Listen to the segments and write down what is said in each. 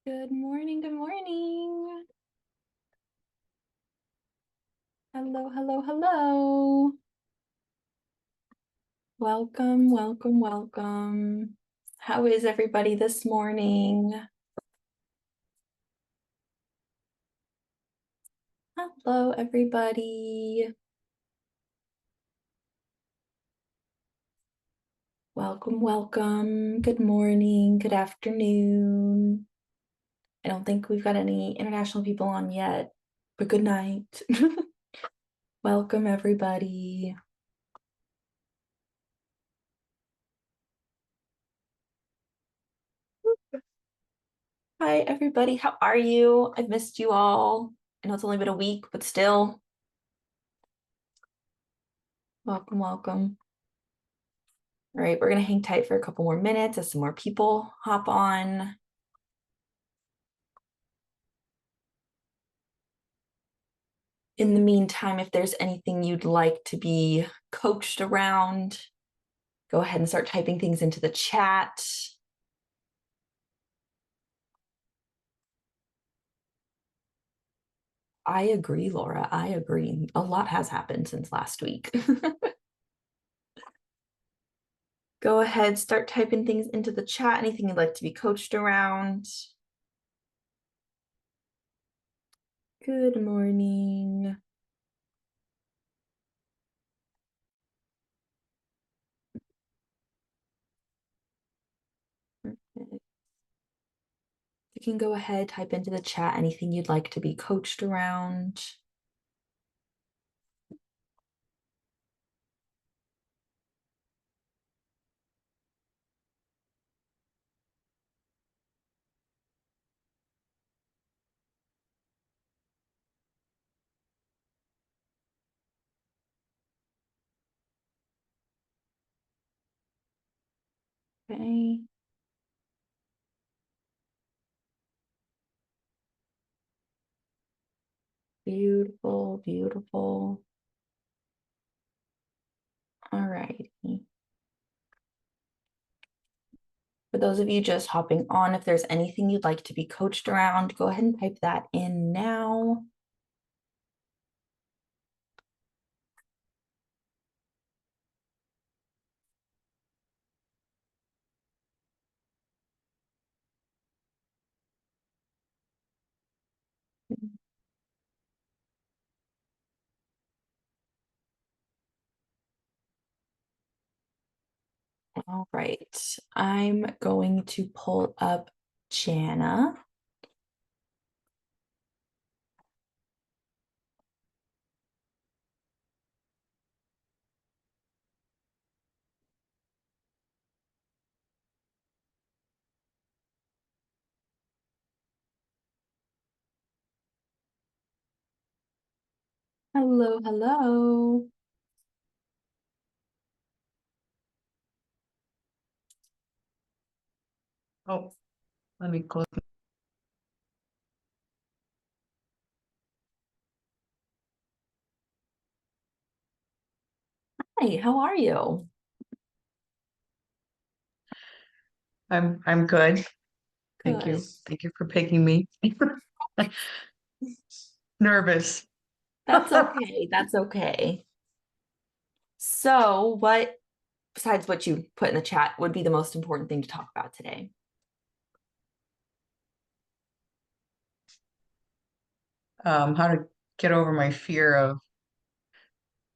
Good morning, good morning. Hello, hello, hello. Welcome, welcome, welcome. How is everybody this morning? Hello, everybody. Welcome, welcome. Good morning, good afternoon. I don't think we've got any international people on yet, but good night. Welcome, everybody. Hi, everybody. How are you? I've missed you all. I know it's only been a week, but still. Welcome, welcome. All right, we're going to hang tight for a couple more minutes as some more people hop on. In the meantime, if there's anything you'd like to be coached around, go ahead and start typing things into the chat. I agree, Laura. I agree. A lot has happened since last week. Go ahead, start typing things into the chat, anything you'd like to be coached around. Good morning. You can go ahead, type into the chat anything you'd like to be coached around. Okay. Beautiful, beautiful. All righty. For those of you just hopping on, if there's anything you'd like to be coached around, go ahead and type that in now. All right, I'm going to pull up Jana. Hello, hello. Oh, let me close. Hi, how are you? I'm good. Thank you. Good. Thank you for picking me. Nervous. That's okay. That's okay. So, what, besides what you put in the chat, would be the most important thing to talk about today? How to get over my fear of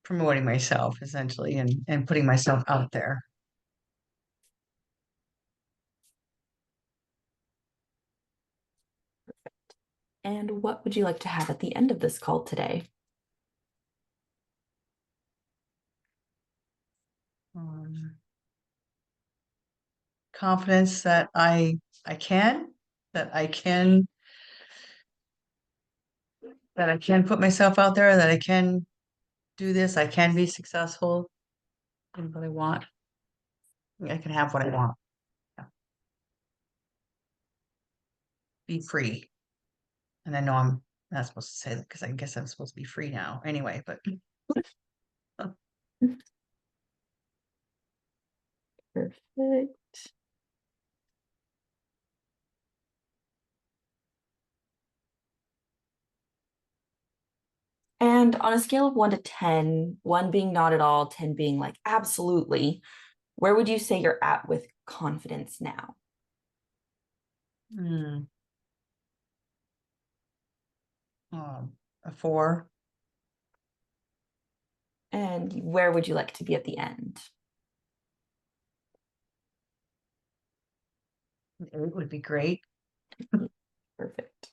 promoting myself essentially and putting myself out there. And what would you like to have at the end of this call today? Um, Confidence that I can, that I can that I can put myself out there, that I can do this, I can be successful in what I want. I can have what I want. Yeah. Be free. And I know I'm not supposed to say that because I guess I'm supposed to be free now anyway, but Perfect. And on a scale of 1 to 10, 1 being not at all, 10 being like absolutely, where would you say you're at with confidence now? Hmm. A 4. And where would you like to be at the end? An 8 would be great. Perfect.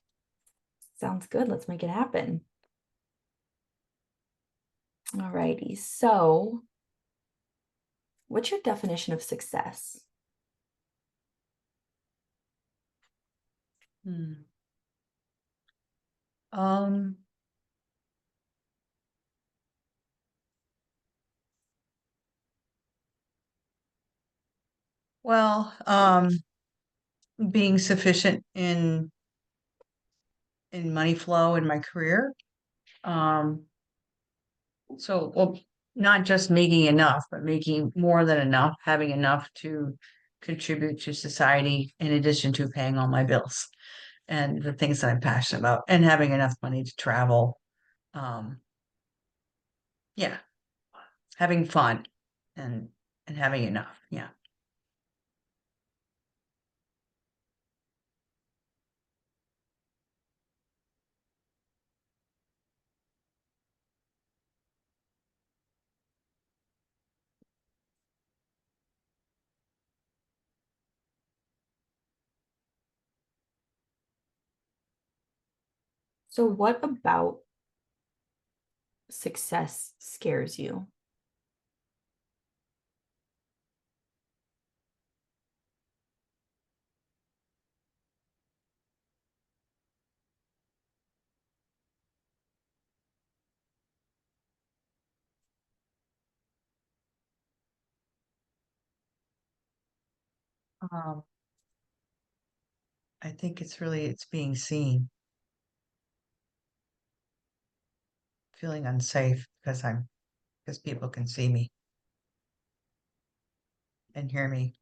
Sounds good. Let's make it happen. All righty. So, what's your definition of success? Hmm. Um, well, being sufficient in money flow in my career. Um, well, not just making enough, but making more than enough, having enough to contribute to society in addition to paying all my bills and the things that I'm passionate about, and having enough money to travel. Um, yeah, having fun and and having enough. Yeah. So, what about success scares you? Um, I think it's being seen, feeling unsafe because people can see me and hear me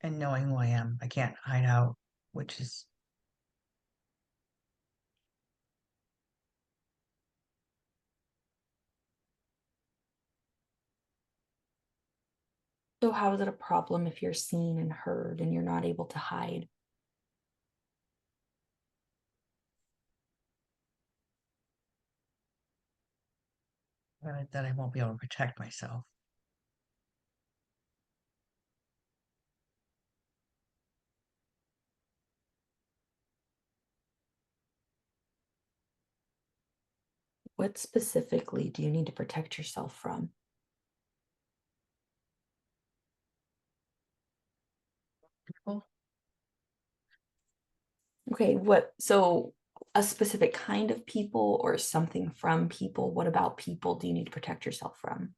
and knowing who I am. I can't hide out, which is So, how is it a problem if you're seen and heard and you're not able to hide? that I won't be able to protect myself. What specifically do you need to protect yourself from? People, Okay, what so a specific kind of people or something from people? What about people do you need to protect yourself from?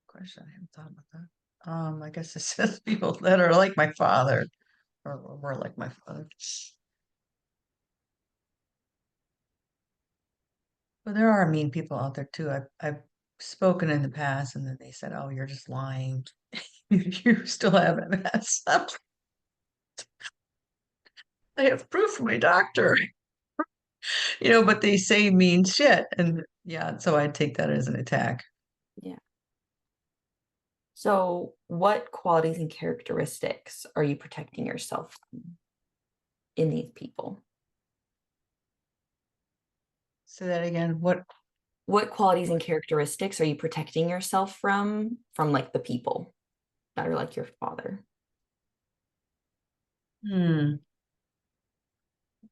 question, I haven't thought about that. I guess it's just people that are like my father or were like my father. But there are mean people out there too. I've spoken in the past and then they said, "Oh, you're just lying. You still have MS." I have proof from my doctor, but they say mean shit. And yeah, so I take that as an attack. Yeah. So, what qualities and characteristics are you protecting yourself from in these people? Say that again. What? What qualities and characteristics are you protecting yourself from like the people that are like your father? Hmm.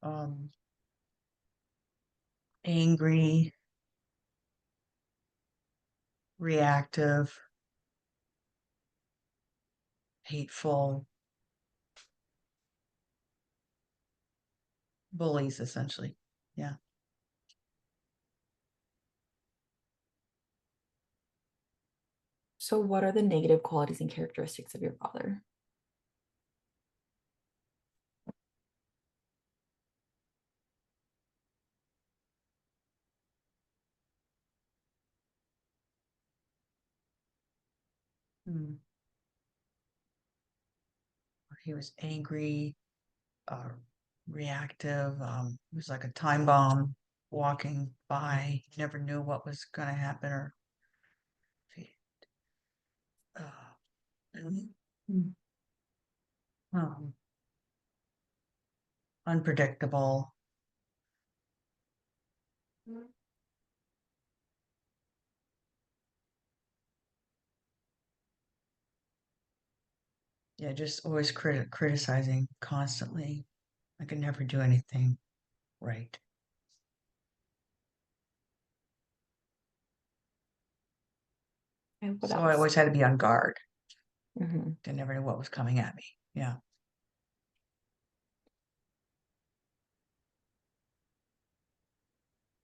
Um, Angry, reactive, hateful, bullies, essentially. Yeah. So, what are the negative qualities and characteristics of your father? Hmm. He was angry, uh, reactive. He was like a time bomb walking by. He never knew what was going to happen or uh, mm, um, unpredictable. Yeah, just always criticizing constantly. I could never do anything right. And what So I else? always had to be on guard. Mhm. I never knew what was coming at me. Yeah.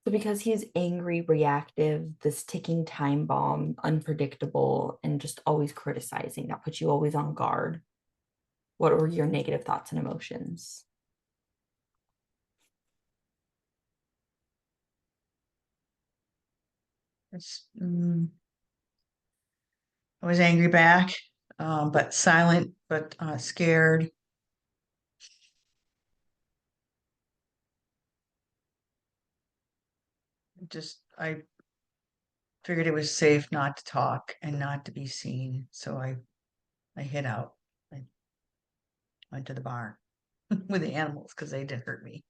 So because he's angry, reactive, this ticking time bomb, unpredictable, and just always criticizing, that puts you always on guard. What were your negative thoughts and emotions? It's, I was angry back, but silent, but scared. Just I figured it was safe not to talk and not to be seen, so I hid out. I went to the barn with the animals because they didn't hurt me.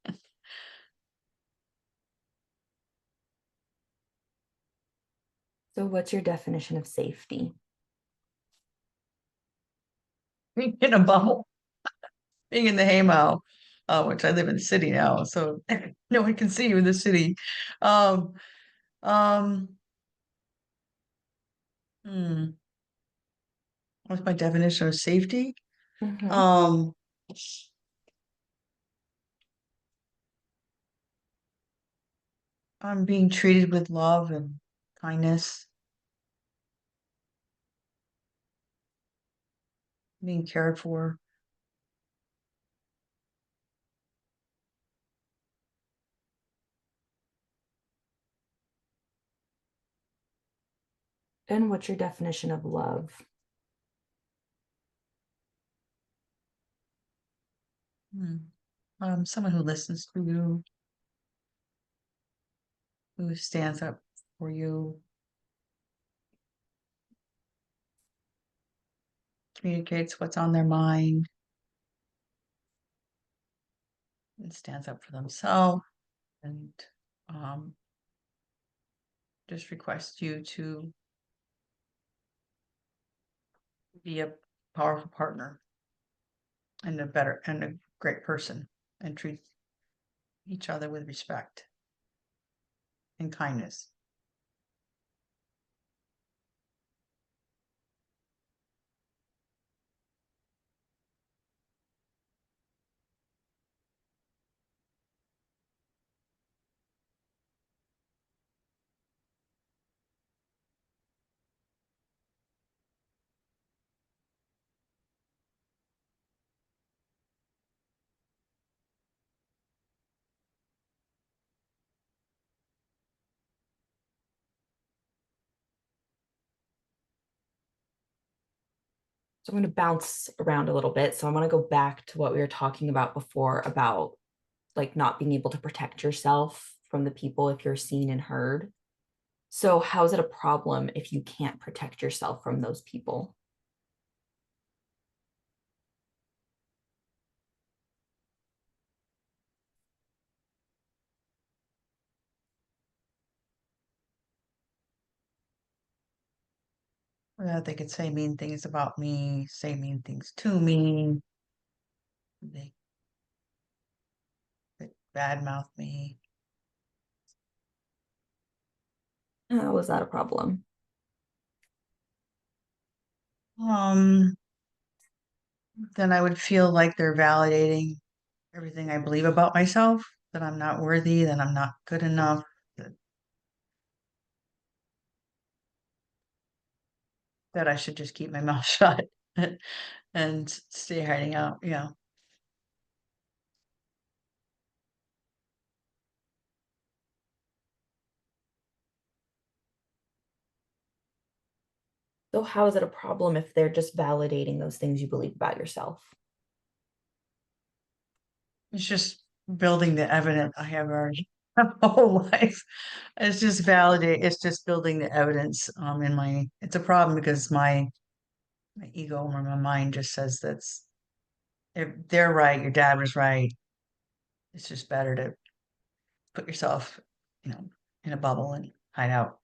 So, what's your definition of safety? In a bubble, being in the haymow, which I live in the city now, so no one can see you in the city. Um, um, hmm, what's my definition of safety? Hmm. Um, I'm being treated with love and kindness, being cared for. And what's your definition of love? Hmm. Someone who listens to you, who stands up for you, communicates what's on their mind, and stands up for themselves, and um, just requests you to be a powerful partner and a great person and treat each other with respect and kindness. So, I'm going to bounce around a little bit. So, I want to go back to what we were talking about before about like not being able to protect yourself from the people if you're seen and heard. So, how is it a problem if you can't protect yourself from those people? They could say mean things about me, say mean things to me. They could badmouth me. How is that a problem? Um, then I would feel like they're validating everything I believe about myself, that I'm not worthy, that I'm not good enough, that I should just keep my mouth shut and stay hiding out. Yeah. So how is it a problem if they're just validating those things you believe about yourself? It's just building the evidence I have already my whole life. It's just validate. It's just building the evidence in my. It's a problem because my ego or my mind just says that's if they're right, your dad was right. It's just better to put yourself, you know, in a bubble and hide out.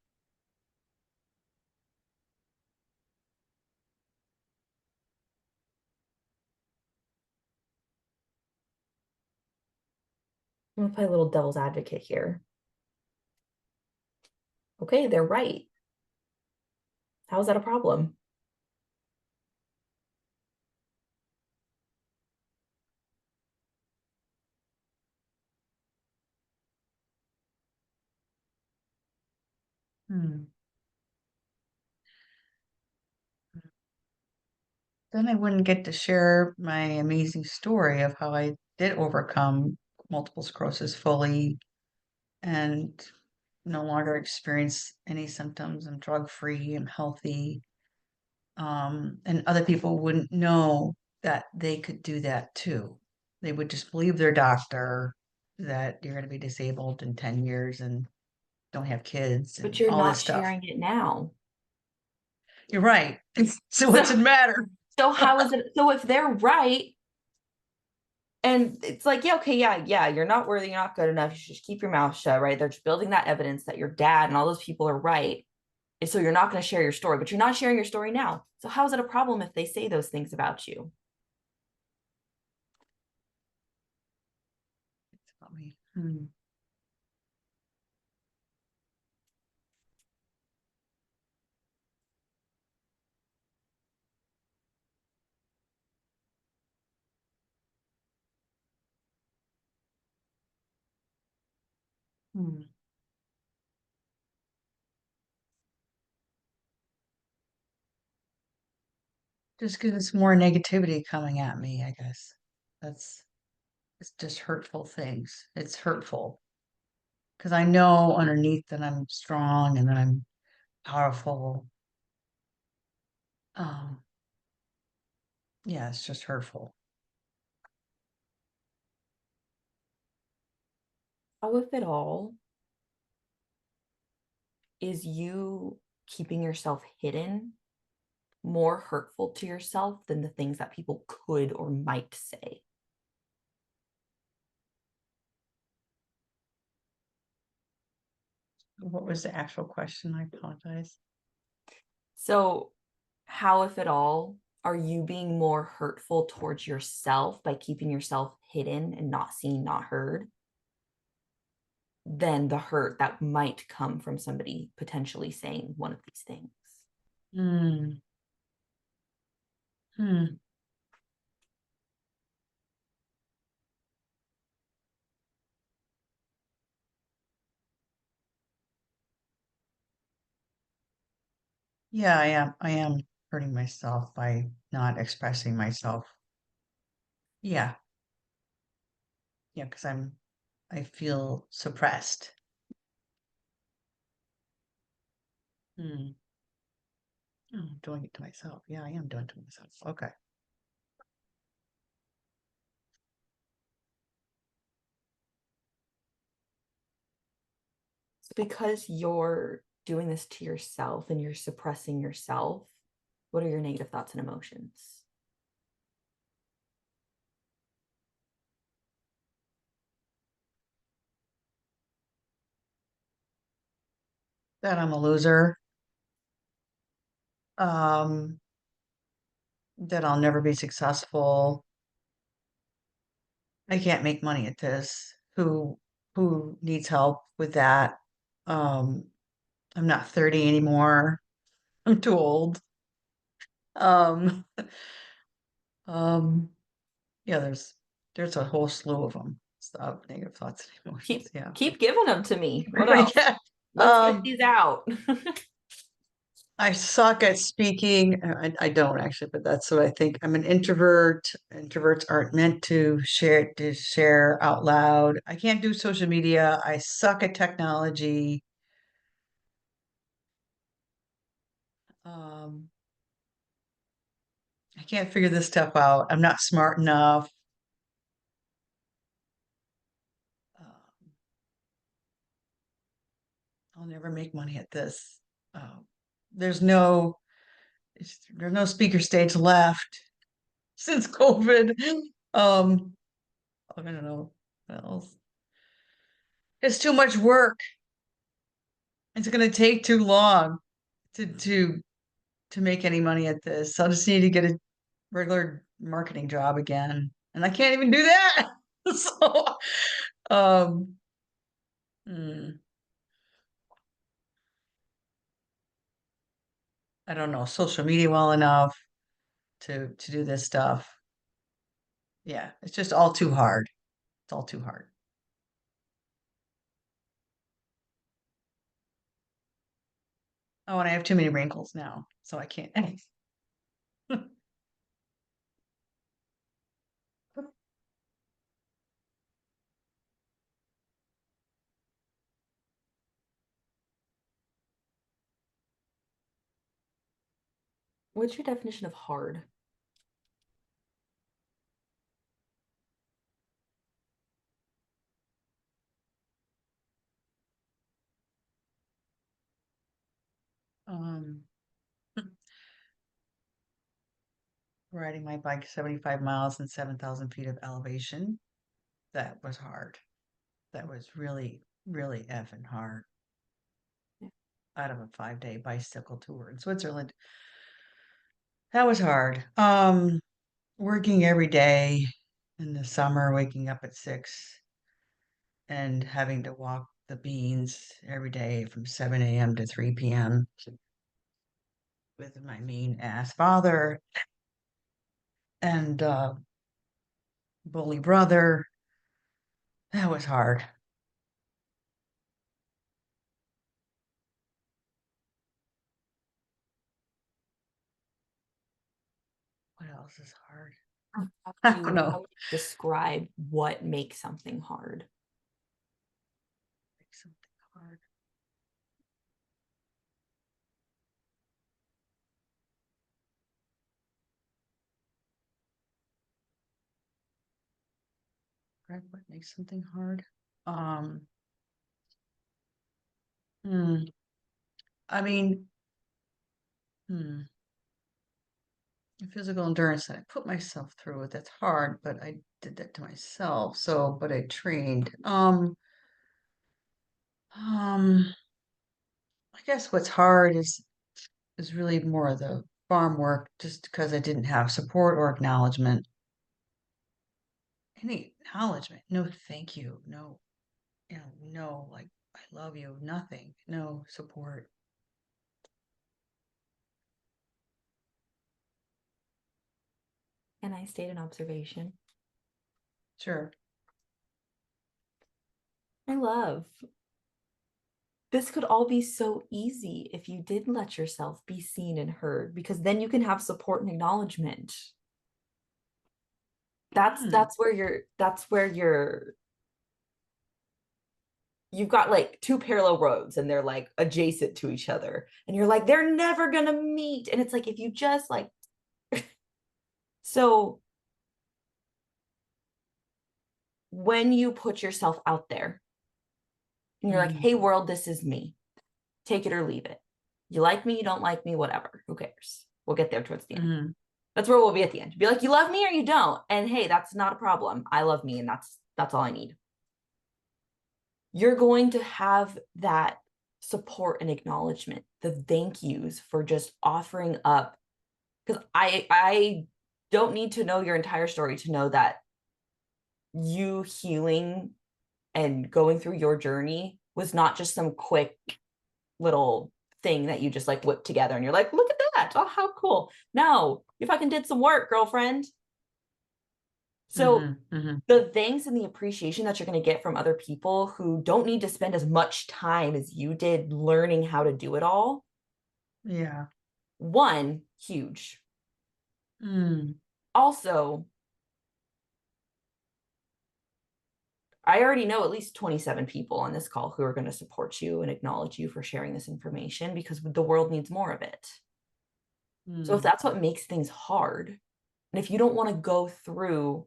I'm gonna play a little devil's advocate here. Okay, they're right. How is that a problem? Hmm. Then I wouldn't get to share my amazing story of how I did overcome multiple sclerosis fully and no longer experience any symptoms. I'm drug free, I'm healthy. And other people wouldn't know that they could do that too. They would just believe their doctor that you're going to be disabled in 10 years and don't have kids But and you're all this not stuff. sharing it now. You're right. So So what's it matter? so how is it so if they're right and it's like, yeah, okay, yeah, you're not worthy, you're not good enough, you should just keep your mouth shut, right? They're just building that evidence that your dad and all those people are right. And so you're not going to share your story, but you're not sharing your story now. So how is it a problem if they say those things about you? It's about me. Hmm. Hmm. Just because it's more negativity coming at me, I guess. That's it's just hurtful things. It's hurtful because I know underneath that I'm strong and that I'm powerful. Um, yeah, it's just hurtful. How, if at all, is you keeping yourself hidden more hurtful to yourself than the things that people could or might say? What was the actual question? I apologize. So, how, if at all, are you being more hurtful towards yourself by keeping yourself hidden and not seen, not heard, than the hurt that might come from somebody potentially saying one of these things? Hmm. Hmm. Yeah, I am. I am hurting myself by not expressing myself. Yeah. Yeah, because I feel suppressed. Hmm. Oh, I'm doing it to myself. Yeah, I am doing it to myself. Okay. So because you're doing this to yourself and you're suppressing yourself, what are your negative thoughts and emotions? That I'm a loser. Um, that I'll never be successful. I can't make money at this. Who needs help with that? Um, I'm not 30 anymore. I'm too old. Um, um, yeah, there's a whole slew of them. Of negative thoughts and emotions. Keep Yeah. keep giving them to me. What else? Yeah. Let's get these out. I suck at speaking. I don't actually, but that's what I think. I'm an introvert. Introverts aren't meant to share out loud. I can't do social media. I suck at technology. Um, I can't figure this stuff out. I'm not smart enough. Um, I'll never make money at this. Um, there's no there's no speaker stage left since COVID. Um, I don't know what else. It's too much work. It's going to take too long to make any money at this. I'll just need to get a regular marketing job again, and I can't even do that. So, um, hmm, I don't know social media well enough to do this stuff. Yeah, it's just all too hard. It's all too hard. Oh, and I have too many wrinkles now, so I can't. What's your definition of hard? Um, riding my bike 75 miles and 7,000 feet of elevation. That was hard. That was really, really effing hard. Out of a 5-day bicycle tour in Switzerland. That was hard. Working every day in the summer, waking up at 6 and having to walk the beans every day from 7 a.m. to 3 p.m. with my mean ass father and bully brother. That was hard. What else is hard? How I would don't you know. describe what makes something hard? Make something hard. Greg, what makes something hard? Um, hmm, I mean, hmm, physical endurance that I put myself through it. That's hard, but I did that to myself. So, but I trained. Um, I guess what's hard is really more of the farm work, just because I didn't have support or acknowledgement. Any acknowledgement? No, thank you. No, no, like I love you. Nothing. No support. Can I state an observation? Sure. I love. This could all be so easy if you did let yourself be seen and heard, because then you can have support and acknowledgement. That's Hmm. that's where you've got like two parallel roads and they're like adjacent to each other. And you're like, they're never gonna meet. And it's like if you just like so when you put yourself out there and you're like, Mm-hmm. hey world, this is me. Take it or leave it. You like me, you don't like me, whatever. Who cares? We'll get there towards the end. Mm-hmm. That's where we'll be at the end. Be like, you love me or you don't. And hey, that's not a problem. I love me and that's all I need. You're going to have that support and acknowledgement, the thank yous for just offering up. Because I don't need to know your entire story to know that you healing and going through your journey was not just some quick little thing that you just like whipped together and you're like, look at that. Oh, how cool. No, you fucking did some work, girlfriend. So Mm-hmm. Mm-hmm. the thanks and the appreciation that you're going to get from other people who don't need to spend as much time as you did learning how to do it all. Yeah. One, huge. Mm. Also, I already know at least 27 people on this call who are going to support you and acknowledge you for sharing this information because the world needs more of it. So if Mm. that's what makes things hard, And if you don't want to go through,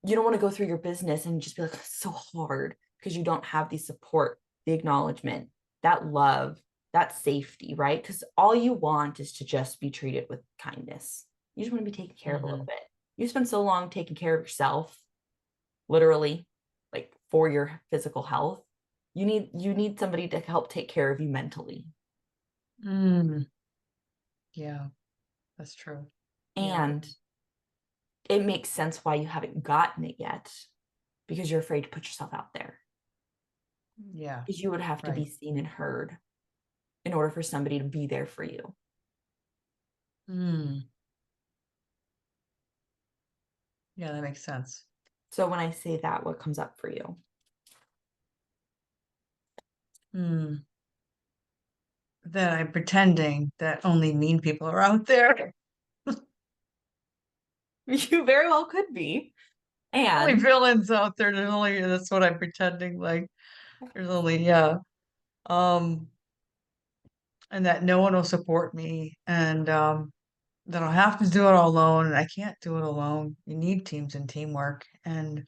you don't want to go through your business and just be like, it's so hard because you don't have the support, the acknowledgement, that love, that safety, right? Because all you want is to just be treated with kindness. You just want to be taken care of a little Hmm. bit. You spend so long taking care of yourself, literally, like for your physical health. You need somebody to help take care of you mentally. Mm, yeah, that's true. Yeah. And it makes sense why you haven't gotten it yet because you're afraid to put yourself out there. Yeah. Because you would have to be Right. seen and heard in order for somebody to be there for you. Mm, yeah, that makes sense. So when I say that, what comes up for you? Mm, that I'm pretending that only mean people are out there. You very well could be. Only And villains out there. There's only that's what I'm pretending. Like there's only yeah. Um, and that no one will support me, and that I'll have to do it all alone, and I can't do it alone. You need teams and teamwork, um,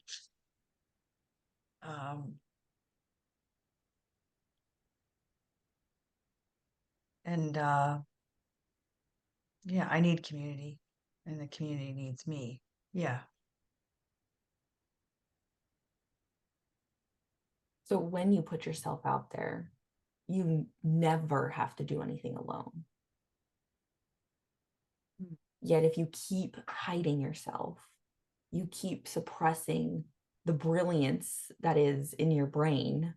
and yeah, I need community, and the community needs me. Yeah. so when you put yourself out there, you never have to do anything alone. Mm, Yet if you keep hiding yourself, you keep suppressing the brilliance that is in your brain,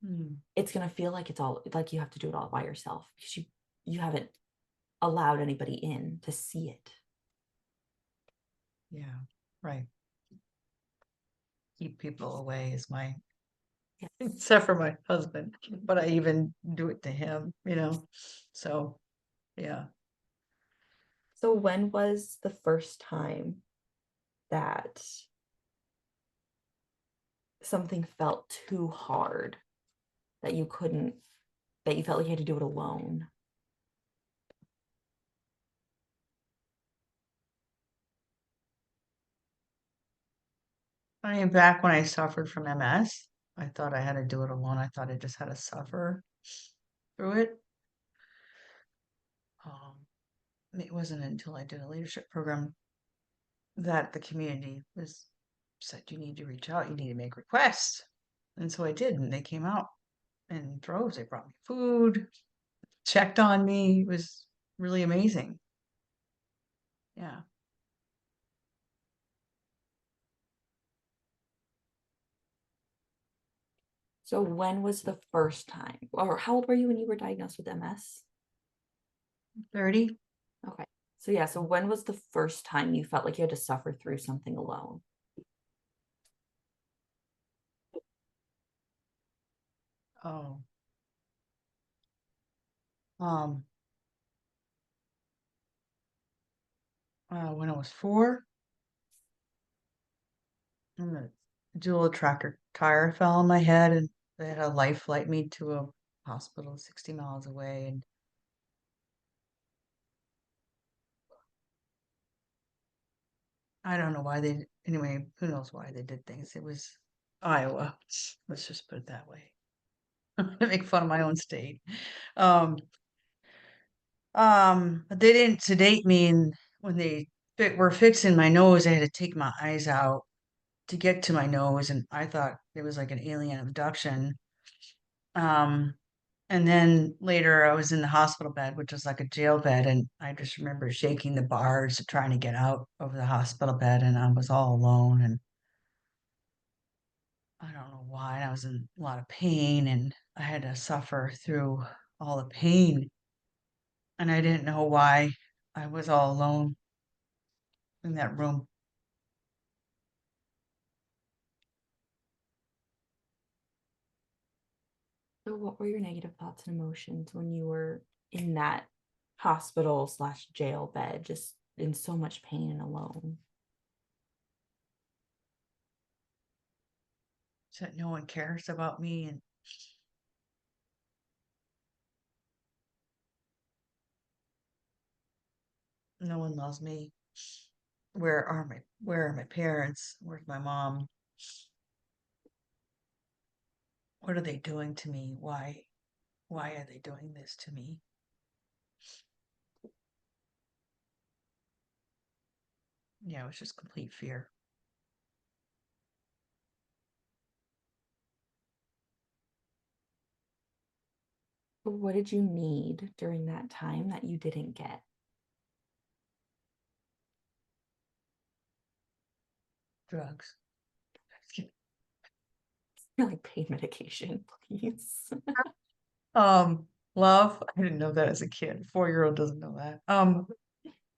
mm, it's going to feel like it's all like you have to do it all by yourself because you haven't allowed anybody in to see it. yeah. Right. Keep people away is my Yes. except for my husband, but I even do it to him, you know. So yeah. So when was the first time that something felt too hard that you couldn't, that you felt like you had to do it alone? I mean, back when I suffered from MS, I thought I had to do it alone. I thought I just had to suffer through it. It wasn't until I did a leadership program that the community was said, you need to reach out, you need to make requests. And so I did, and they came out in droves. They brought me food, checked on me. It was really amazing. Yeah. So when was the first time, or how old were you when you were diagnosed with MS? 30. Okay. So yeah, so when was the first time you felt like you had to suffer through something alone? Oh. Um, when I was 4, and the dual tractor tire fell on my head, and they had a life flight me to a hospital 60 miles away. And I don't know why they, anyway, who knows why they did things. It was Iowa. Let's just put it that way. Make fun of my own state. Um, but they didn't sedate me, and when they were fixing my nose, I had to take my eyes out to get to my nose, and I thought it was like an alien abduction. Um, and then later I was in the hospital bed, which was like a jail bed, and I just remember shaking the bars trying to get out of the hospital bed, and I was all alone, and I don't know why. And I was in a lot of pain, and I had to suffer through all the pain, and I didn't know why I was all alone in that room. So what were your negative thoughts and emotions when you were in that hospital slash jail bed, just in so much pain and alone? So that no one cares about me, and No one loves me. Where are my parents? Where's my mom? What are they doing to me? Why are they doing this to me? Yeah, it was just complete fear. What did you need during that time that you didn't get? Drugs. Like pain medication, please. Um, love. I didn't know that as a kid. 4-year-old doesn't know that.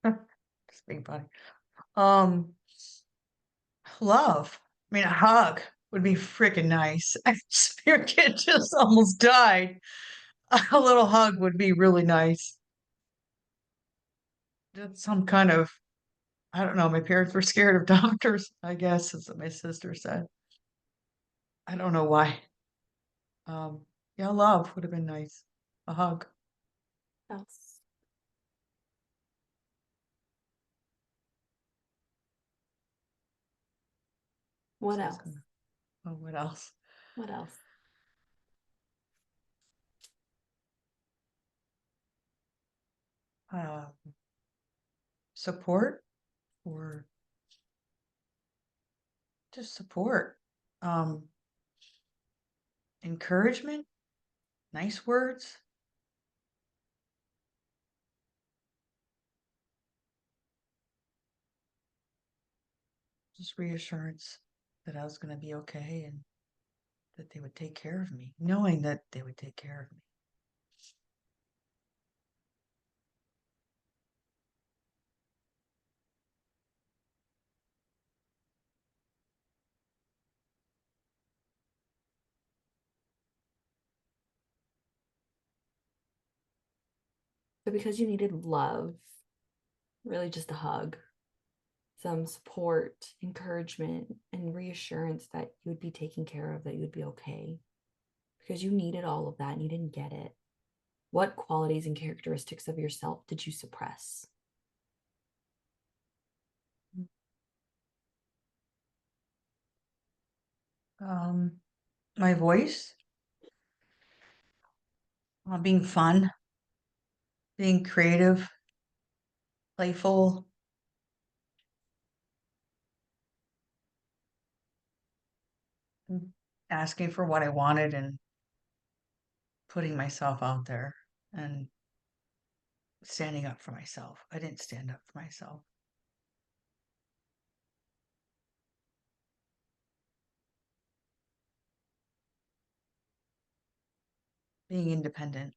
Just being funny. Um, love. I mean, a hug would be freaking nice. Your kid just almost died. A little hug would be really nice. Just some kind of, I don't know. My parents were scared of doctors, I guess, as my sister said. I don't know why. Yeah, love would have been nice. A hug. Else. What So I was else? gonna, oh, what else? What else? Uh, support or just support. Um, encouragement, nice words, just reassurance that I was going to be okay and that they would take care of me, knowing that they would take care of me. So because you needed love, really just a hug, some support, encouragement, and reassurance that you would be taken care of, that you would be okay. Because you needed all of that and you didn't get it. What qualities and characteristics of yourself did you suppress? Um, my voice, being fun, being creative, playful, asking for what I wanted and putting myself out there and standing up for myself. I didn't stand up for myself. Being independent.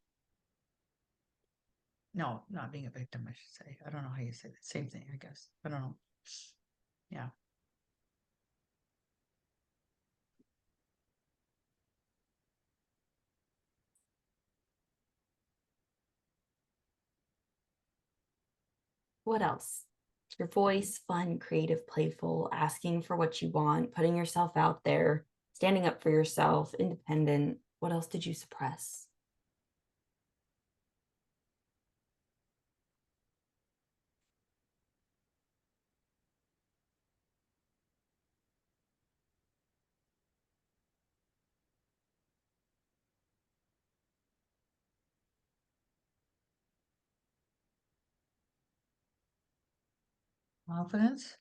No, not being a victim, I should say. I don't know how you say that. Same thing, I guess. I don't know. Yeah. What else? Your voice, fun, creative, playful, asking for what you want, putting yourself out there, standing up for yourself, independent. What else did you suppress? Confidence.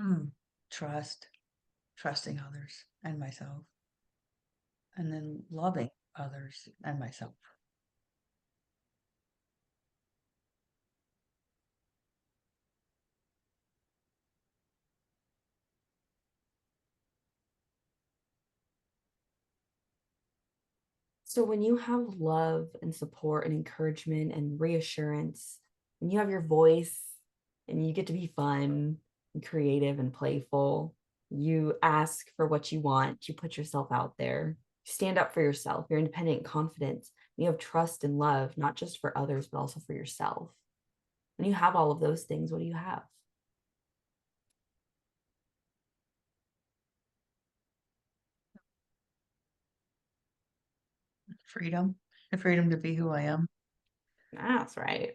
Mm. Trust. Trusting others and myself. And then loving others and myself. So, when you have love and support and encouragement and reassurance, and you have your voice and you get to be fun and creative and playful, you ask for what you want, you put yourself out there, you stand up for yourself, you're independent and confident, you have trust and love, not just for others, but also for yourself. When you have all of those things, what do you have? freedom, the freedom to be who I am. That's right.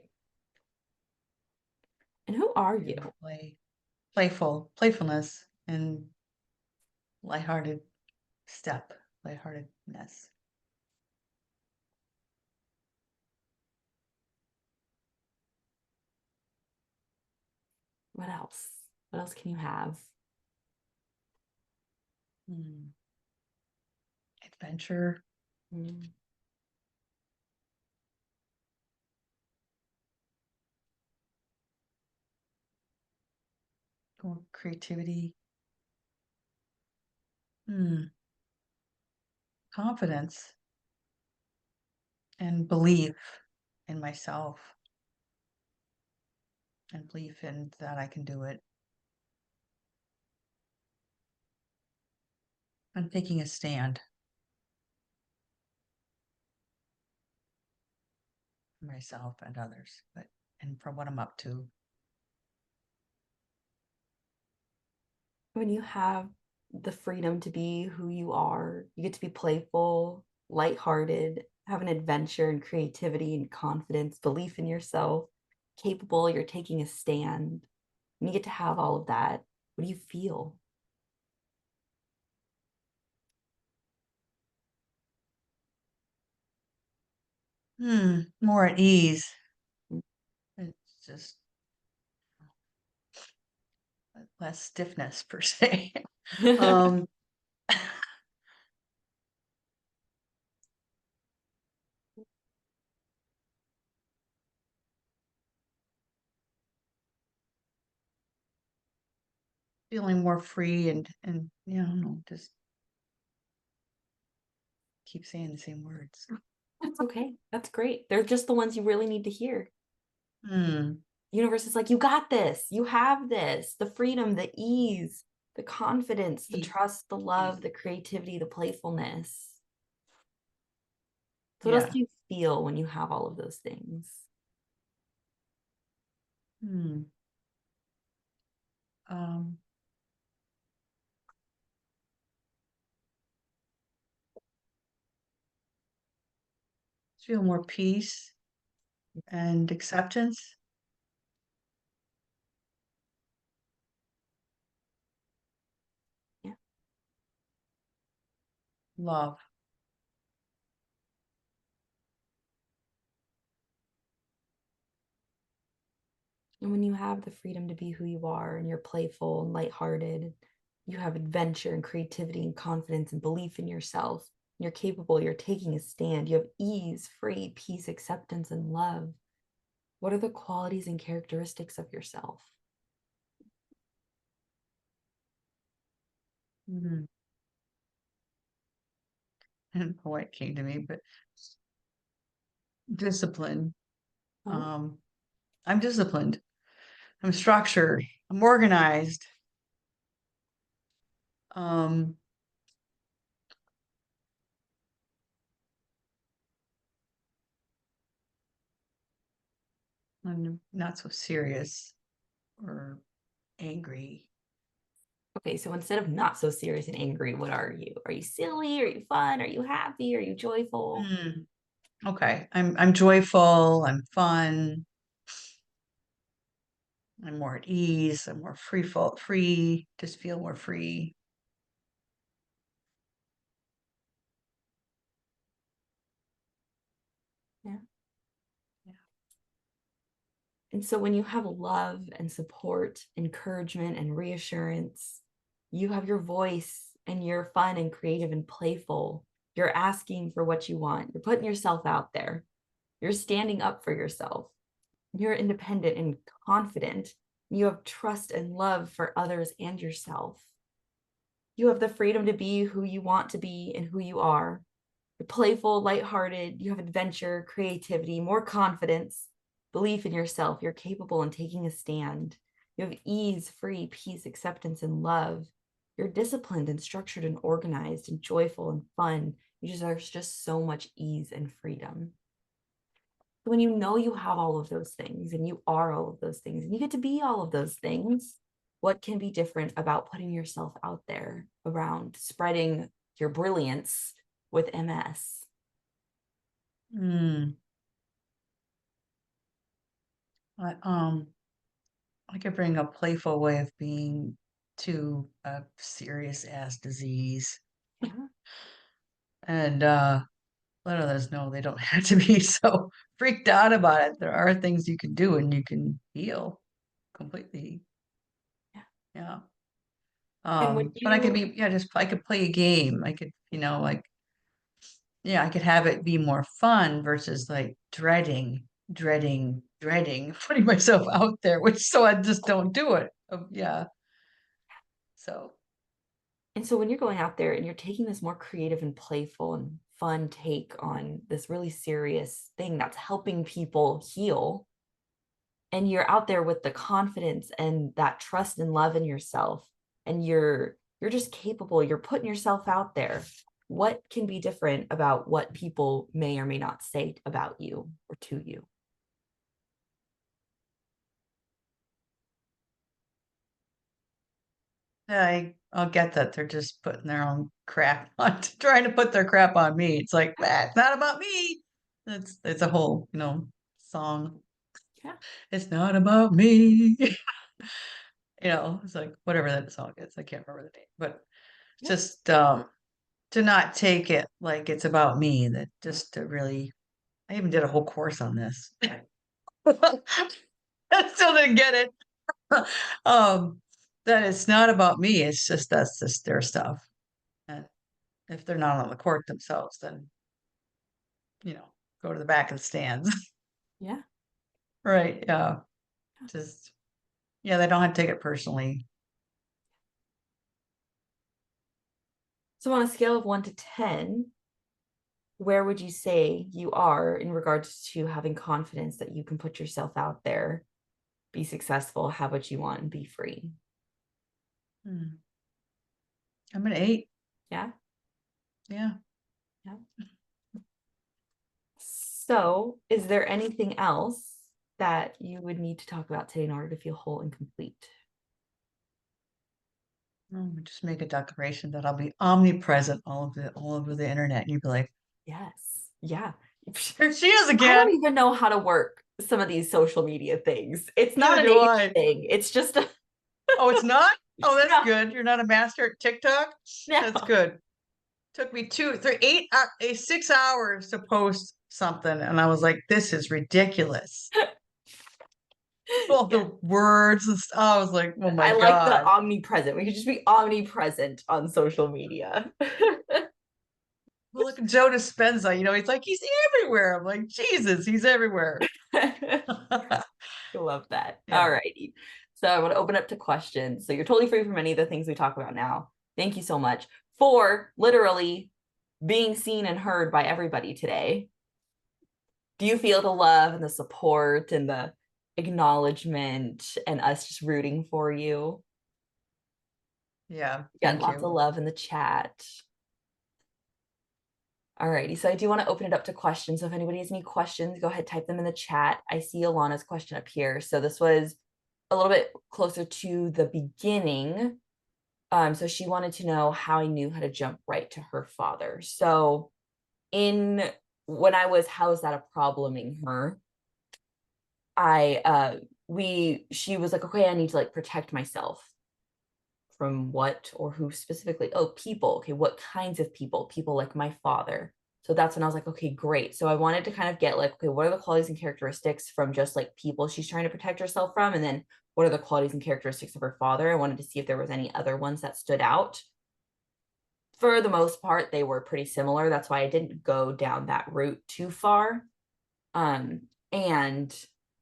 And who are Freedom to you? play, playfulness, and lighthearted lightheartedness. What else? What else can you have? Hmm. Adventure, Mm. or creativity, hmm. Confidence, and belief in myself, and belief in that I can do it. I'm taking a stand for myself and others, but and for what I'm up to. When you have the freedom to be who you are, you get to be playful, lighthearted, have an adventure and creativity and confidence, belief in yourself, capable, you're taking a stand. And you get to have all of that. What do you feel? More at ease. It's just less stiffness per se. um, Feeling more free and yeah, I don't know, just keep saying the same words. That's okay. That's great. They're just the ones you really need to hear. Hmm. Universe is like, you got this. You have this. The freedom, the ease, the confidence, the E- trust, the love, Ease. the creativity, the playfulness. So what else Yeah. do you feel when you have all of those things? Hmm. Um, Feel more peace and acceptance, Yeah. love. And when you have the freedom to be who you are and you're playful and lighthearted, you have adventure and creativity and confidence and belief in yourself. You're capable, you're taking a stand, you have ease, free, peace, acceptance, and love. What are the qualities and characteristics of yourself? Mhm. I don't know why it came to me, but discipline. Oh, Um, I'm disciplined. I'm structured. I'm organized. Um, I'm not so serious or angry. okay. So instead of not so serious and angry, what are you? Are you silly? Are you fun? Are you happy? Are you joyful? Hmm. Okay. I'm joyful. I'm fun. I'm more at ease. I'm more free. Just feel more free. Yeah. Yeah. And so when you have love and support, encouragement and reassurance, you have your voice and you're fun and creative and playful. You're asking for what you want. You're putting yourself out there. You're standing up for yourself. You're independent and confident. You have trust and love for others and yourself. You have the freedom to be who you want to be and who you are. You're playful, lighthearted, you have adventure, creativity, more confidence, belief in yourself. You're capable in taking a stand. You have ease, free, peace, acceptance, and love. You're disciplined and structured and organized and joyful and fun. There's just so much ease and freedom. When you know you have all of those things and you are all of those things and you get to be all of those things, what can be different about putting yourself out there around spreading your brilliance with MS? Hmm. I, I could bring a playful way of being to a serious ass disease. Yeah. And let others know they don't have to be so freaked out about it. There are things you can do and you can heal completely. Yeah. Yeah. And would But I could you, be, yeah, just I could play a game. I could, like, yeah, I could have it be more fun versus like dreading putting myself out there, which so I just don't do it. Yeah. So and so when you're going out there and you're taking this more creative and playful and fun take on this really serious thing that's helping people heal, and you're out there with the confidence and that trust and love in yourself, and you're just capable, you're putting yourself out there, what can be different about what people may or may not say about you or to you? yeah, I'll get that they're just putting their own crap on, trying to put their crap on me. It's like, it's not about me. It's a whole, song. Yeah. It's not about me. It's like whatever that song is. I can't remember the name, but Yeah. just to not take it like it's about me, that just to really, I even did a whole course on this. I still didn't get it. um that it's not about me, it's just that's just their stuff. And if they're not on the court themselves, then you know go to the back of the stands. Yeah. Right, yeah. Just, yeah, they don't have to take it personally. So on a scale of 1 to 10, where would you say you are in regards to having confidence that you can put yourself out there, be successful, have what you want, and be free? Hmm. I'm an 8. Yeah. Yeah. Yeah. So, is there anything else that you would need to talk about today in order to feel whole and complete? Just make a declaration that I'll be omnipresent all over the internet, and you'd be like, Yes. Yeah. here she is I don't again. even know how to work some of these social media things. It's not Neither an do age I. thing. It's just a Oh, it's not? Oh, that's no, good. You're not a master at TikTok? That's no. good. Took me 6 hours to post something, and I was like, this is ridiculous. All Yeah. the words and stuff. I was like, oh my I like the God. omnipresent. We could just be omnipresent on social media. Well, look at Joe Dispenza, he's like, he's everywhere. I'm like, Jesus, he's everywhere. I love that. All Yeah. righty. So I want to open up to questions. So you're totally free from any of the things we talk about now. Thank you so much for literally being seen and heard by everybody today. Do you feel the love and the support and the acknowledgement and us just rooting for you? Yeah. Got Thank lots of you. love in the chat. All righty. So I do want to open it up to questions. So if anybody has any questions, go ahead, type them in the chat. I see Alana's question up here. So this was a little bit closer to the beginning. So she wanted to know how I knew how to jump right to her father. So in when I was how's that a probleming her, she was like, okay, I need to like protect myself from what or who specifically? Oh, people. Okay, what kinds of people? People like my father. So that's when I was like, okay, great. So I wanted to kind of get like, okay, what are the qualities and characteristics from just like people she's trying to protect herself from? And then what are the qualities and characteristics of her father? I wanted to see if there was any other ones that stood out. For the most part, they were pretty similar. That's why I didn't go down that route too far. And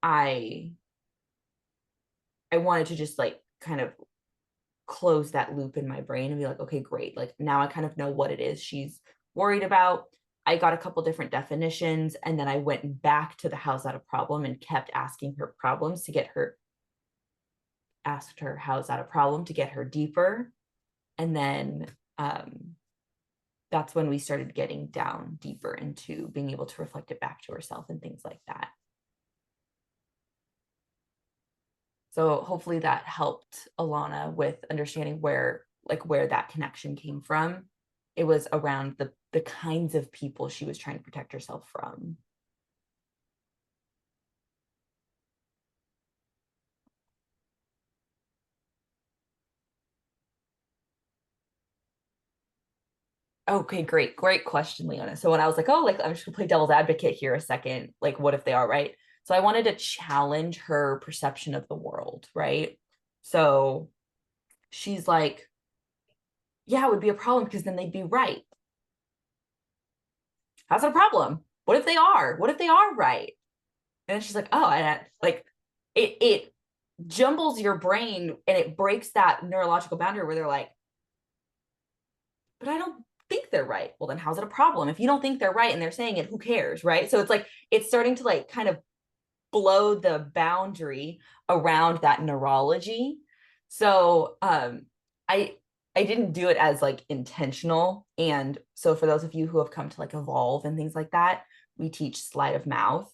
I I wanted to just like kind of close that loop in my brain and be like, okay, great. Like now I kind of know what it is she's worried about. I got a couple different definitions and then I went back to the how's that a problem and kept asking her problems to get her, asked her, how's that a problem to get her deeper. And then that's when we started getting down deeper into being able to reflect it back to herself and things like that. So hopefully that helped Alana with understanding where that connection came from. it was around the kinds of people she was trying to protect herself from. Okay, great question, Leona. So when I was like, oh, like I'm just gonna play devil's advocate here a second, like what if they are right? So I wanted to challenge her perception of the world, right? So she's like, yeah, it would be a problem because then they'd be right. How's it a problem? What if they are? What if they are right? And then she's like, oh, and like it jumbles your brain and it breaks that neurological boundary where they're like, but I don't think they're right. Well, then how's it a problem? If you don't think they're right and they're saying it, who cares? Right. So it's like it's starting to like kind of blow the boundary around that neurology. So I I didn't do it as like intentional. And so for those of you who have come to like evolve and things like that, we teach sleight of mouth.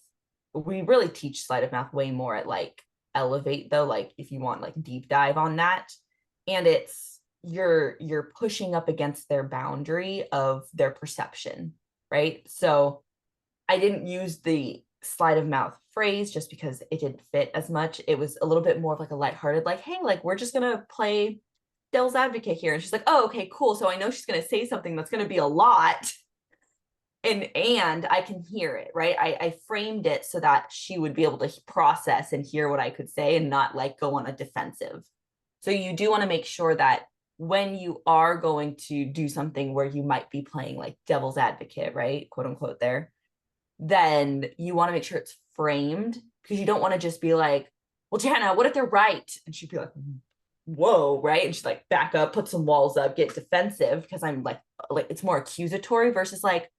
We really teach sleight of mouth way more at like elevate though, like if you want like deep dive on that. And it's you're pushing up against their boundary of their perception, right? So I didn't use the sleight of mouth phrase just because it didn't fit as much. It was a little bit more of like a lighthearted, like, hey, like we're just gonna play devil's advocate here. And she's like, oh, okay, cool. So I know she's gonna say something that's gonna be a lot. And I can hear it, right? I framed it so that she would be able to process and hear what I could say and not like go on a defensive. So you do want to make sure that when you are going to do something where you might be playing like devil's advocate, right? Quote unquote there, then you want to make sure it's framed because you don't want to just be like, well, Jana, what if they're right? And she'd be like, whoa, right? And she's like, back up, put some walls up, get defensive because I'm like it's more accusatory versus like,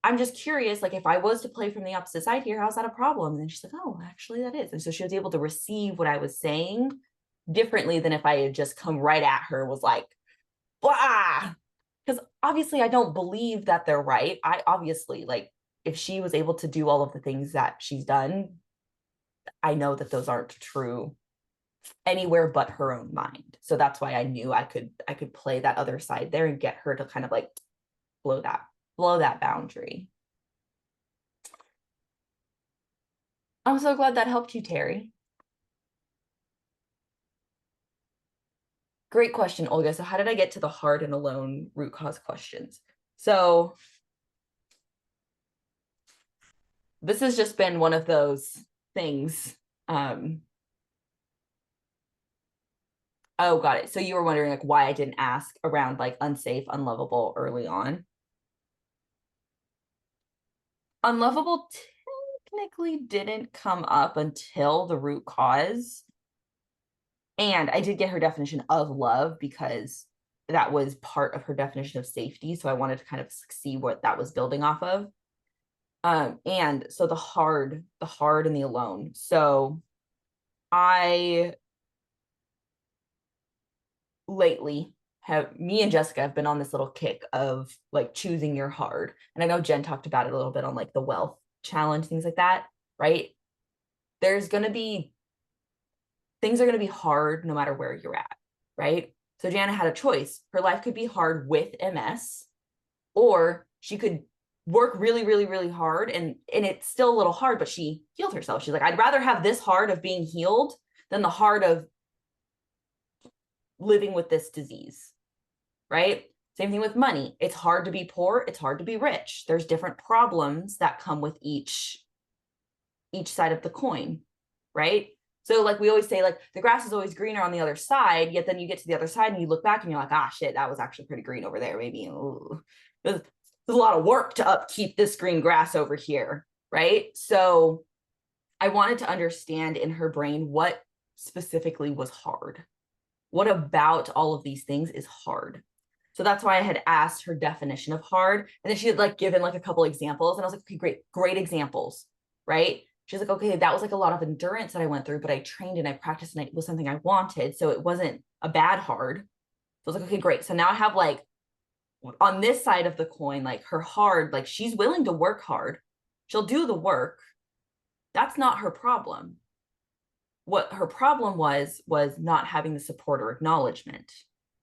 I'm just curious, like if I was to play from the opposite side here, how's that a problem? And then she's like, oh, actually that is. And so she was able to receive what I was saying differently than if I had just come right at her, was like, blah. Because obviously I don't believe that they're right. I obviously like if she was able to do all of the things that she's done, I know that those aren't true anywhere but her own mind. So that's why I knew I could play that other side there and get her to kind of like blow that boundary. I'm so glad that helped you, Terry. Great question, Olga. So how did I get to the hard and alone root cause questions? So this has just been one of those things. Oh, got it. So you were wondering like why I didn't ask around like unsafe, unlovable early on. Unlovable technically didn't come up until the root cause. And I did get her definition of love because that was part of her definition of safety. So I wanted to kind of see what that was building off of. And so the hard and the alone. So I lately have me and Jessica have been on this little kick of like choosing your hard. And I know Jenn talked about it a little bit on like the wealth challenge, things like that, right? There's going to be things are going to be hard no matter where you're at, right? So Jana had a choice. Her life could be hard with MS, or she could work really, really, really hard and it's still a little hard, but she healed herself. She's like, I'd rather have this hard of being healed than the hard of living with this disease, right? Same thing with money. It's hard to be poor, it's hard to be rich. There's different problems that come with each side of the coin, right? So like we always say, like the grass is always greener on the other side, yet then you get to the other side and you look back and you're like, ah, shit, that was actually pretty green over there. Maybe there's a lot of work to upkeep this green grass over here, right? So I wanted to understand in her brain what specifically was hard. What about all of these things is hard? So that's why I had asked her definition of hard. And then she had like given like a couple examples. And I was like, okay, great examples, right? She's like, okay, that was like a lot of endurance that I went through, but I trained and I practiced and it was something I wanted. So it wasn't a bad hard. So I was like, okay, great. So now I have like on this side of the coin, like her hard, like she's willing to work hard. She'll do the work. That's not her problem. What her problem was not having the support or acknowledgement.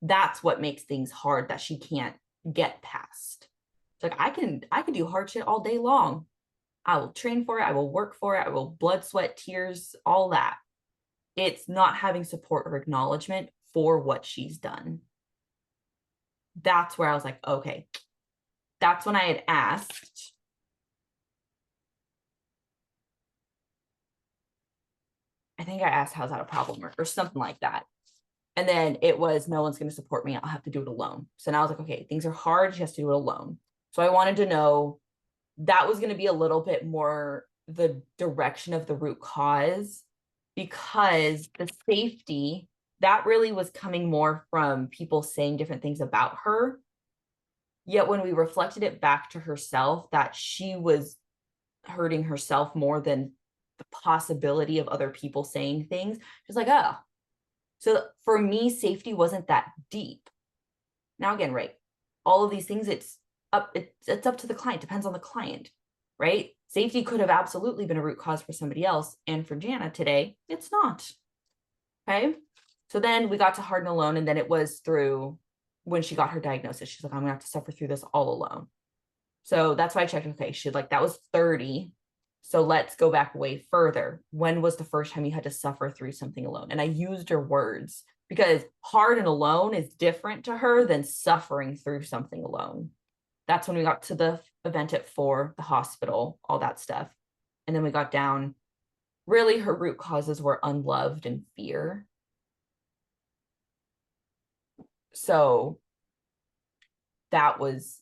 That's what makes things hard that she can't get past. It's like I can do hard shit all day long. I will train for it, I will work for it, I will blood, sweat, tears, all that. It's not having support or acknowledgement for what she's done. That's where I was like, okay. That's when I had asked, I think I asked, how's that a problem, or something like that. And then it was, no one's going to support me. I'll have to do it alone. So now I was like, okay, things are hard. She has to do it alone. So I wanted to know that was going to be a little bit more the direction of the root cause, because the safety, that really was coming more from people saying different things about her. Yet when we reflected it back to herself, that she was hurting herself more than the possibility of other people saying things. She's like, oh, so for me, safety wasn't that deep. Now, again, right, all of these things, it's up to the client, depends on the client, right? Safety could have absolutely been a root cause for somebody else. And for Jana today, it's not. Okay. So then we got to hard and alone. And then it was through when she got her diagnosis, she's like, I'm gonna have to suffer through this all alone. So that's why I checked, okay, she like, that was 30. So let's go back way further. When was the first time you had to suffer through something alone? And I used her words, because hard and alone is different to her than suffering through something alone. That's when we got to the event at 4, the hospital, all that stuff. And then we got down, really her root causes were unloved and fear. So that was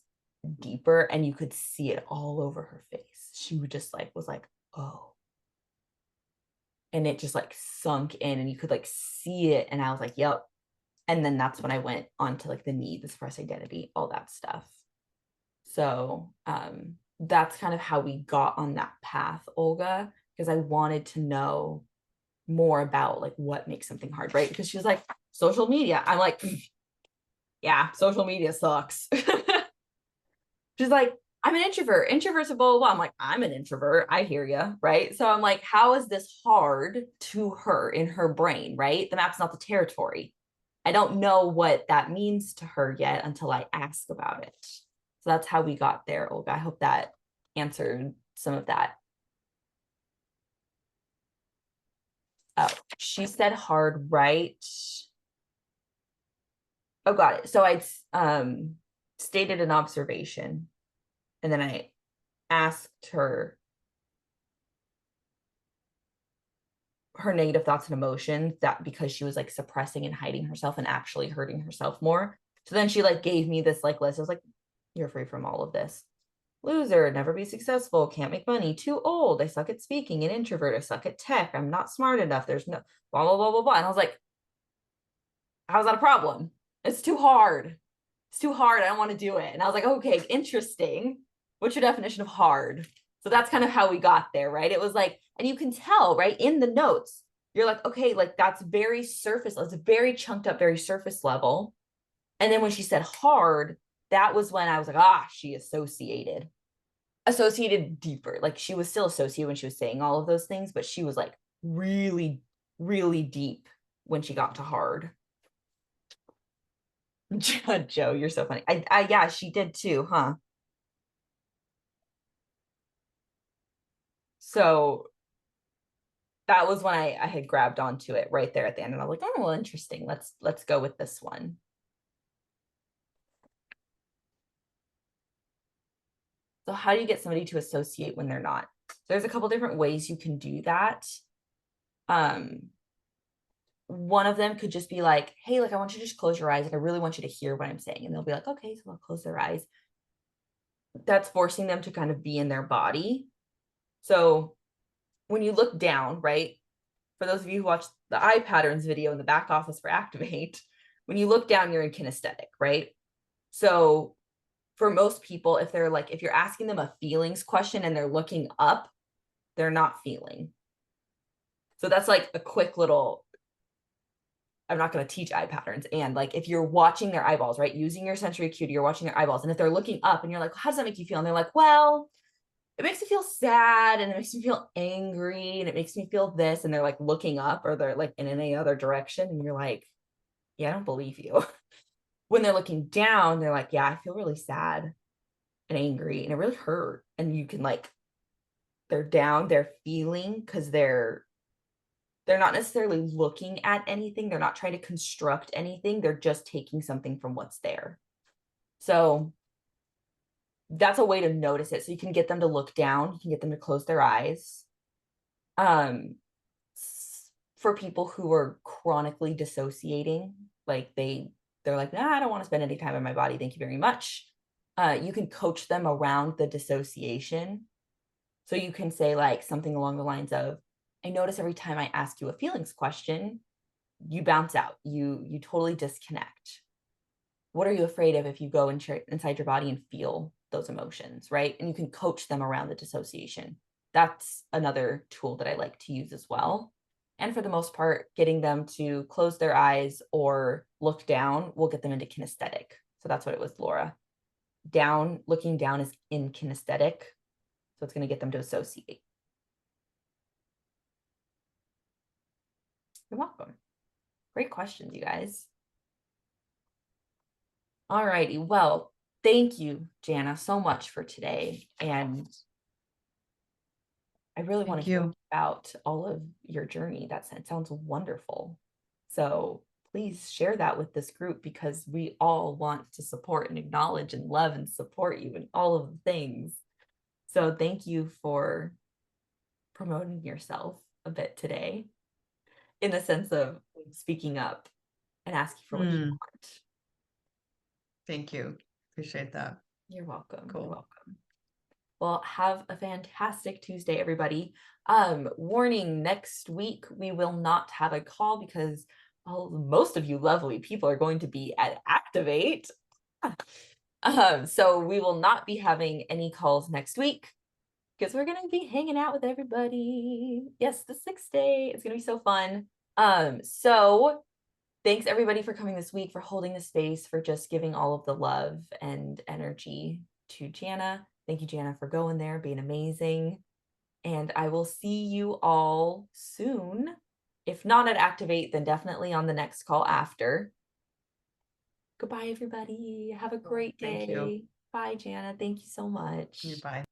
deeper, and you could see it all over her face. She would just like, was like, oh. And it just like sunk in, and you could like see it. And I was like, yep. And then that's when I went on to like the need, the suppressed identity, all that stuff. So that's kind of how we got on that path, Olga, because I wanted to know more about like what makes something hard, right? Because she was like, social media. I'm like, yeah, social media sucks. She's like, I'm an introvert. Introverts are blah, blah, blah. I'm like, I'm an introvert. I hear you. Right. So I'm like, how is this hard to her in her brain? Right. The map's not the territory. I don't know what that means to her yet until I ask about it. So that's how we got there, Olga. I hope that answered some of that. Oh, she said hard, right? Oh, got it. So I stated an observation, and then I asked her negative thoughts and emotions, that because she was like suppressing and hiding herself and actually hurting herself more. So then she like gave me this like list. I was like, you're free from all of this. Loser, never be successful, can't make money, too old, I suck at speaking, an introvert, I suck at tech, I'm not smart enough, there's no blah, blah, blah, blah, blah. And I was like, how's that a problem? It's too hard. It's too hard. I don't want to do it. And I was like, okay, interesting. What's your definition of hard? So that's kind of how we got there, right? It was like, and you can tell, right, in the notes, you're like, okay, like that's very surface, it's very chunked up, very surface level. And then when she said hard, that was when I was like, she associated deeper. Like she was still associated when she was saying all of those things, but she was like really, really deep when she got to hard. Joe, you're so funny. Yeah, she did too, huh? So that was when I had grabbed onto it right there at the end, and I was like, oh, well, interesting. Let's go with this one. So how do you get somebody to associate when they're not? There's a couple different ways you can do that. One of them could just be like, hey, like I want you to just close your eyes. Like I really want you to hear what I'm saying. And they'll be like, okay, so they'll close their eyes. That's forcing them to kind of be in their body. So when you look down, right? For those of you who watch the eye patterns video in the back office for Activate, when you look down, you're in kinesthetic, right? So for most people, if you're asking them a feelings question and they're looking up, they're not feeling. So that's like a quick little, I'm not going to teach eye patterns. And like, if you're watching their eyeballs, right, using your sensory acuity, you're watching their eyeballs. And if they're looking up and you're like, how does that make you feel? And they're like, well, it makes me feel sad, and it makes me feel angry, and it makes me feel this. And they're like looking up, or they're like in any other direction. And you're like, yeah, I don't believe you. When they're looking down, they're like, yeah, I feel really sad and angry and it really hurt. And you can like, they're down, they're feeling because they're not necessarily looking at anything. They're not trying to construct anything. They're just taking something from what's there. So that's a way to notice it. So you can get them to look down. You can get them to close their eyes. Um, for people who are chronically dissociating, like they're like, nah, I don't want to spend any time in my body. Thank you very much. You can coach them around the dissociation. So you can say like something along the lines of, I notice every time I ask you a feelings question, you bounce out. You totally disconnect. What are you afraid of if you go inside your body and feel those emotions, right? And you can coach them around the dissociation. That's another tool that I like to use as well. And for the most part, getting them to close their eyes or look down will get them into kinesthetic. So that's what it was, Laura. Looking down is in kinesthetic. So it's going to get them to associate. You're welcome. Great questions, you guys. All righty. Well, thank you, Jana, so much for today. And I really want Thank to hear you. about all of your journey. It sounds wonderful. So please share that with this group because we all want to support and acknowledge and love and support you in all of the things. So thank you for promoting yourself a bit today in the sense of speaking up and asking for what you Mm, want. thank you. Appreciate that. You're welcome. You're Cool. welcome. Well, have a fantastic Tuesday, everybody. Warning, next week we will not have a call because most of you lovely people are going to be at Activate. So we will not be having any calls next week because we're gonna be hanging out with everybody. Yes, the 6th day. It's gonna be so fun. So thanks everybody for coming this week, for holding the space, for just giving all of the love and energy to Jana. Thank you, Jana, for going there, being amazing. And I will see you all soon. If not at Activate, then definitely on the next call after. Goodbye, everybody. Have a Cool. great Thank you. day. Bye, Jana. Thank you so much. Bye.